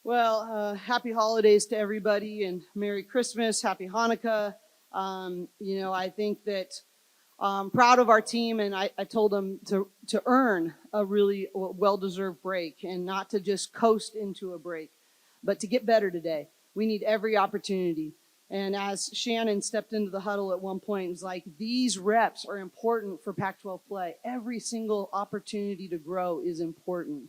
Well, happy holidays to everybody and Merry Christmas, Happy Hanukkah. I think that I'm proud of our team, and I told them to earn a really well-deserved break and not to just coast into a break, but to get better today. We need every opportunity. And as Shannon stepped into the huddle at one point, it was like, these reps are important for Pac 12 play. Every single opportunity to grow is important.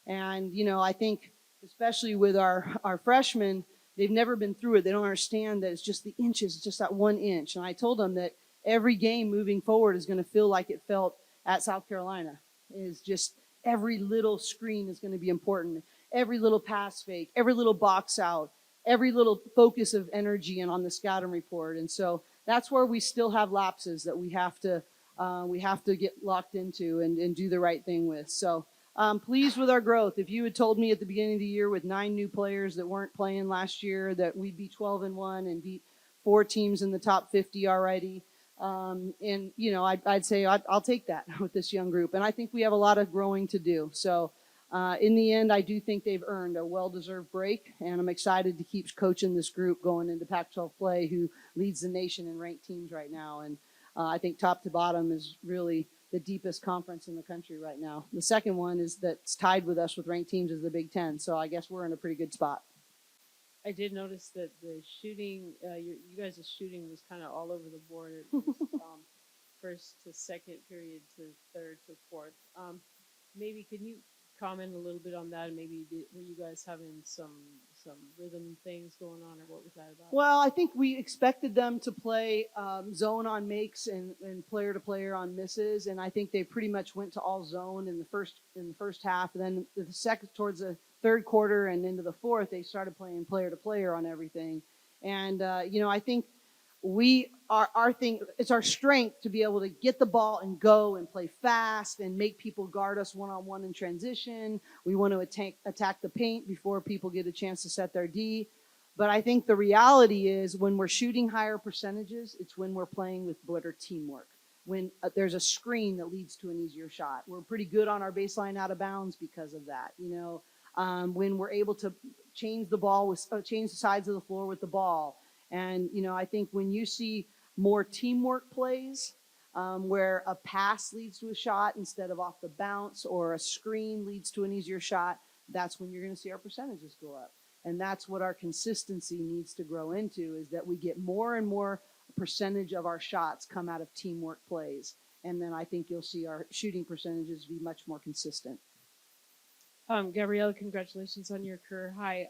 And, I think, especially with our freshmen, they've never been through it. They don't understand that it's just the inches, it's just that 1 inch. And I told them that every game moving forward is going to feel like it felt at South Carolina. Is just every little screen is going to be important. Every little pass fake, every little box out, every little focus of energy and on the scouting report. And so that's where we still have lapses that we have to get locked into and do the right thing with. So I'm pleased with our growth. If you had told me at the beginning of the year with 9 new players that weren't playing last year that we'd be 12-1 and beat 4 teams in the top 50 already, I'd say I'll take that with this young group. And I think we have a lot of growing to do. So in the end, I do think they've earned a well-deserved break, and I'm excited to keep coaching this group going into Pac-12 play, who leads the nation in ranked teams right now. And I think top to bottom is really the deepest conference in the country right now. The second one is that's tied with us with ranked teams is the Big Ten. So I guess we're in a pretty good spot. I did notice that the shooting, you guys' shooting was kind of all over the board. It was first to second period to third to fourth. Maybe can you comment a little bit on that? Maybe were you guys having some rhythm things going on, or what was that about? Well, I think we expected them to play zone on makes and player to player on misses, and I think they pretty much went to all zone in the first half. And then the second towards the third quarter and into the fourth, they started playing player to player on everything. And I think we our thing, it's our strength to be able to get the ball and go and play fast and make people guard us one-on-one in transition. We want to attack the paint before people get a chance to set their D. But I think the reality is when we're shooting higher percentages, it's when we're playing with better teamwork. When there's a screen that leads to an easier shot. We're pretty good on our baseline out of bounds because of that. When we're able to change the sides of the floor with the ball. And, I think when you see more teamwork plays, where a pass leads to a shot instead of off the bounce, or a screen leads to an easier shot, that's when you're going to see our percentages go up. And that's what our consistency needs to grow into, is that we get more and more percentage of our shots come out of teamwork plays. And then I think you'll see our shooting percentages be much more consistent. Gabriela, congratulations on your career high.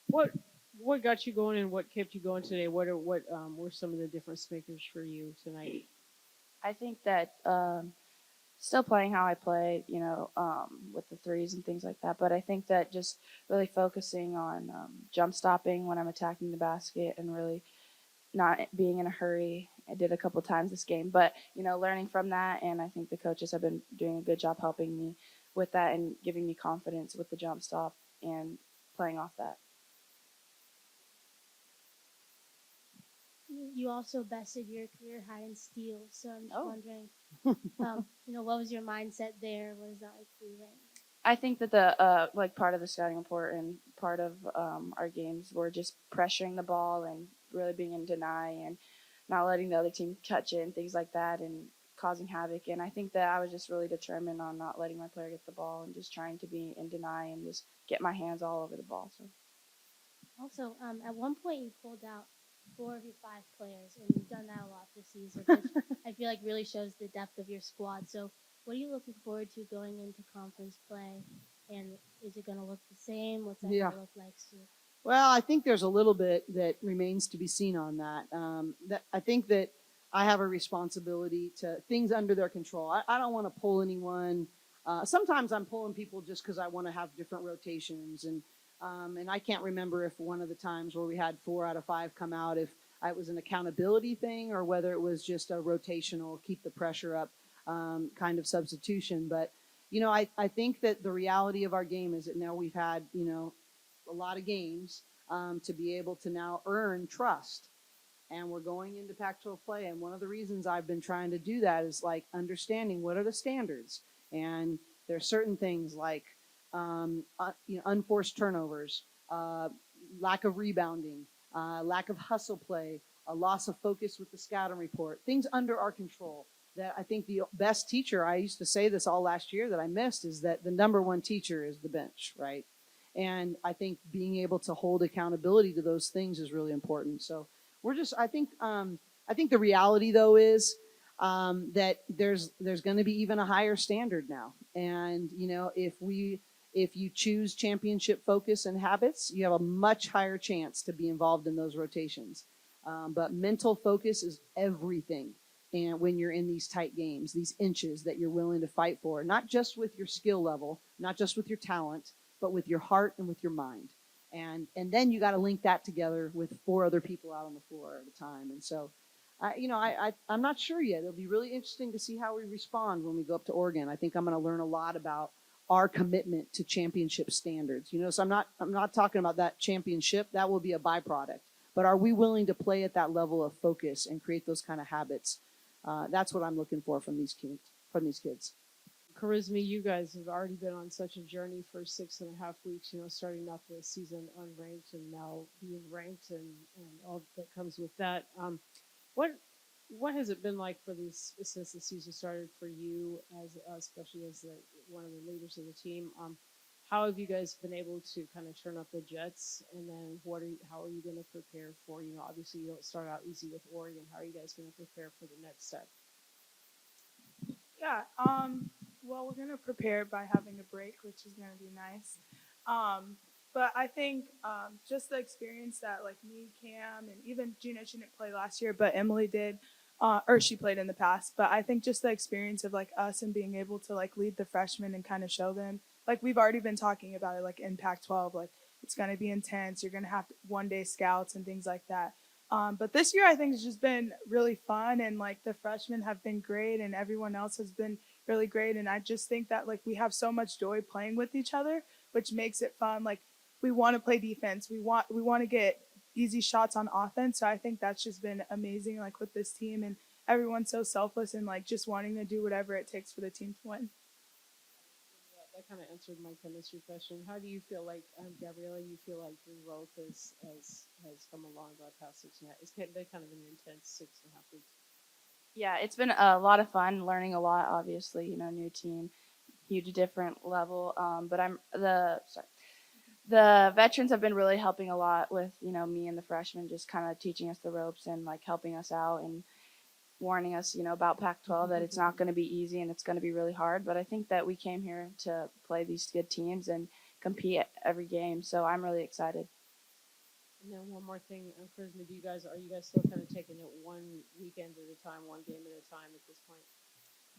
What what got you going and what kept you going today? What were some of the difference makers for you tonight? I think that still playing how I play, with the threes and things like that. But I think that just really focusing on jump stopping when I'm attacking the basket and really not being in a hurry. I did a couple times this game, but learning from that, and I think the coaches have been doing a good job helping me with that and giving me confidence with the jump stop and playing off that. You also bested your career high in steals, so I'm just Oh. wondering, what was your mindset there? What is that like for you right now? I think that the part of the scouting report and part of our games were just pressuring the ball and really being in deny and not letting the other team touch it and things like that and causing havoc. And I think that I was just really determined on not letting my player get the ball and just trying to be in deny and just get my hands all over the ball. So Also, at one point you pulled out 4 of your 5 players, and you've done that a lot this season, which I feel like really shows the depth of your squad. So, what are you looking forward to going into conference play? And is it going to look the same? What's that Yeah. going to look like soon? Well, I think there's a little bit that remains to be seen on that. That I think that I have a responsibility to things under their control. I don't want to pull anyone. Sometimes I'm pulling people just because I want to have different rotations, and I can't remember if one of the times where we had 4 out of 5 come out, if it was an accountability thing or whether it was just a rotational keep the pressure up kind of substitution. But I think that the reality of our game is that now we've had a lot of games to be able to now earn trust. And we're going into Pac-12 play. And one of the reasons I've been trying to do that is like understanding what are the standards. And there's certain things like unforced turnovers, lack of rebounding, lack of hustle play, a loss of focus with the scouting report, things under our control. That I think the best teacher, I used to say this all last year that I missed, is that the number one teacher is the bench, right? And I think being able to hold accountability to those things is really important. So we're just, I think the reality though is that there's going to be even a higher standard now. And if you choose championship focus and habits, you have a much higher chance to be involved in those rotations. But mental focus is everything. And when you're in these tight games, these inches that you're willing to fight for, not just with your skill level, not just with your talent, but with your heart and with your mind. And then you got to link that together with 4 other people out on the floor at a time. And so, I'm not sure yet. It'll be really interesting to see how we respond when we go up to Oregon. I think I'm going to learn a lot about our commitment to championship standards. So I'm not talking about that championship. That will be a byproduct. But are we willing to play at that level of focus and create those kind of habits? That's what I'm looking for from these kids. Charisma, you guys have already been on such a journey for 6.5 weeks, starting off the season unranked and now being ranked and all that comes with that. What has it been like for these since the season started for you, as especially as one of the leaders of the team? How have you guys been able to kind of turn up the Jets, and then how are you going to prepare for? Obviously you don't start out easy with Oregon. How are you guys going to prepare for the next step? Yeah. Well, we're gonna prepare by having a break, which is gonna be nice. But I think just the experience that like me, Cam, and even Gina, she didn't play last year, but Emily did, or she played in the past. But I think just the experience of like us and being able to like lead the freshmen and kind of show them, like we've already been talking about it, like in Pac-12, like it's gonna be intense. You're gonna have one-day scouts and things like that. But this year, I think it's just been really fun, and like the freshmen have been great, and everyone else has been really great. And I just think that like we have so much joy playing with each other, which makes it fun. Like we want to play defense, we want to get easy shots on offense. So I think that's just been amazing, like with this team, and everyone's so selfless and like just wanting to do whatever it takes for the team to win. That kind of answered my chemistry question. How do you feel like, Gabriela, you feel like your growth has come along the past 6.5? It's been kind of an intense 6.5 weeks. Yeah, it's been a lot of fun, learning a lot. Obviously, new team, huge different level. But the veterans have been really helping a lot with me and the freshmen, just kind of teaching us the ropes and like helping us out and warning us, about Pac-12 that it's not going to be easy and it's going to be really hard. But I think that we came here to play these good teams and compete every game. So I'm really excited. And then one more thing, Charisma, are you guys still kind of taking it one weekend at a time, one game at a time at this point?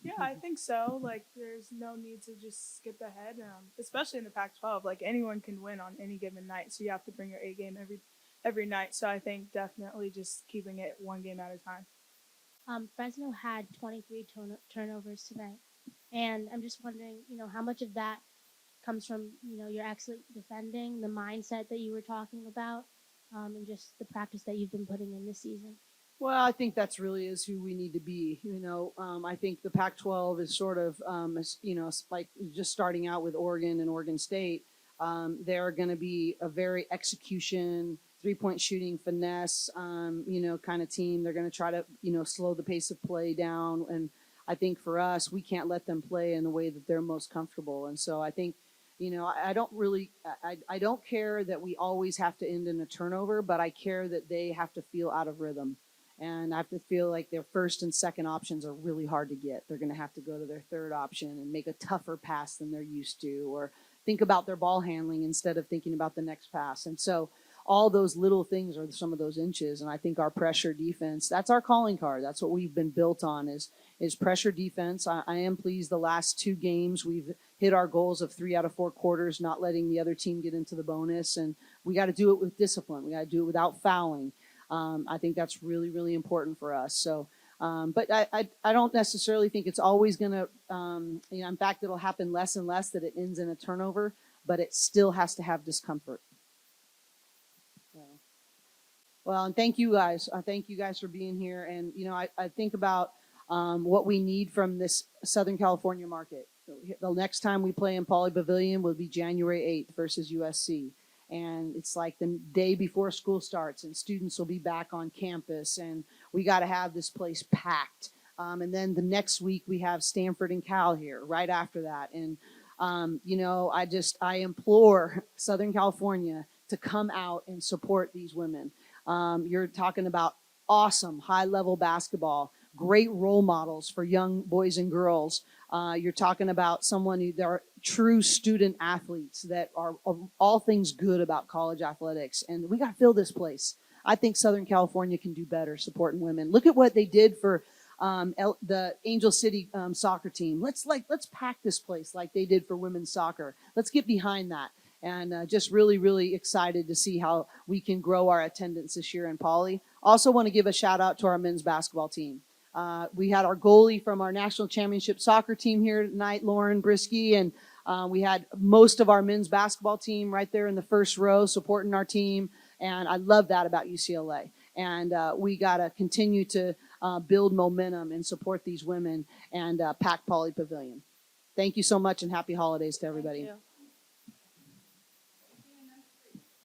Yeah, I think so. Like, there's no need to just skip ahead, especially in the Pac-12. Like, anyone can win on any given night, so you have to bring your A game every night. So I think definitely just keeping it one game at a time. Fresno had 23 turnovers tonight, and I'm just wondering, how much of that comes from, your excellent defending, the mindset that you were talking about, and just the practice that you've been putting in this season. Well, I think that's really is who we need to be. I think the Pac-12 is sort of, like just starting out with Oregon and Oregon State. They're going to be a very execution, 3-point shooting, finesse, kind of team. They're going to try to, slow the pace of play down. And I think for us, we can't let them play in the way that they're most comfortable. And so I think, I don't care that we always have to end in a turnover, but I care that they have to feel out of rhythm. And I have to feel like their first and second options are really hard to get. They're going to have to go to their third option and make a tougher pass than they're used to, or think about their ball handling instead of thinking about the next pass. And so all those little things are some of those inches. And I think our pressure defense, that's our calling card. That's what we've been built on is pressure defense. I am pleased the last 2 games we've hit our goals of 3 out of 4 quarters, not letting the other team get into the bonus. And we got to do it with discipline. We got to do it without fouling. I think that's really, really important for us. So, but I don't necessarily think it's always going to, in fact, it'll happen less and less that it ends in a turnover, but it still has to have discomfort. So, well, and thank you guys. Thank you guys for being here. And, I think about what we need from this Southern California market. The next time we play in Pauley Pavilion will be January 8th versus USC. And it's like the day before school starts, and students will be back on campus, and we got to have this place packed. And then the next week we have Stanford and Cal here right after that. And, I implore Southern California to come out and support these women. You're talking about awesome high-level basketball, great role models for young boys and girls. You're talking about someone who they're true student athletes that are all things good about college athletics. And we got to fill this place. I think Southern California can do better supporting women. Look at what they did for the Angel City soccer team. Let's pack this place like they did for women's soccer. Let's get behind that. And just really, really excited to see how we can grow our attendance this year in Pauley. Also want to give a shout out to our men's basketball team. We had our goalie from our national championship soccer team here tonight, Lauren Brisky, and we had most of our men's basketball team right there in the first row supporting our team. And I love that about UCLA. And we got to continue to build momentum and support these women and pack Pauley Pavilion. Thank you so much, and happy holidays to everybody. Thank you.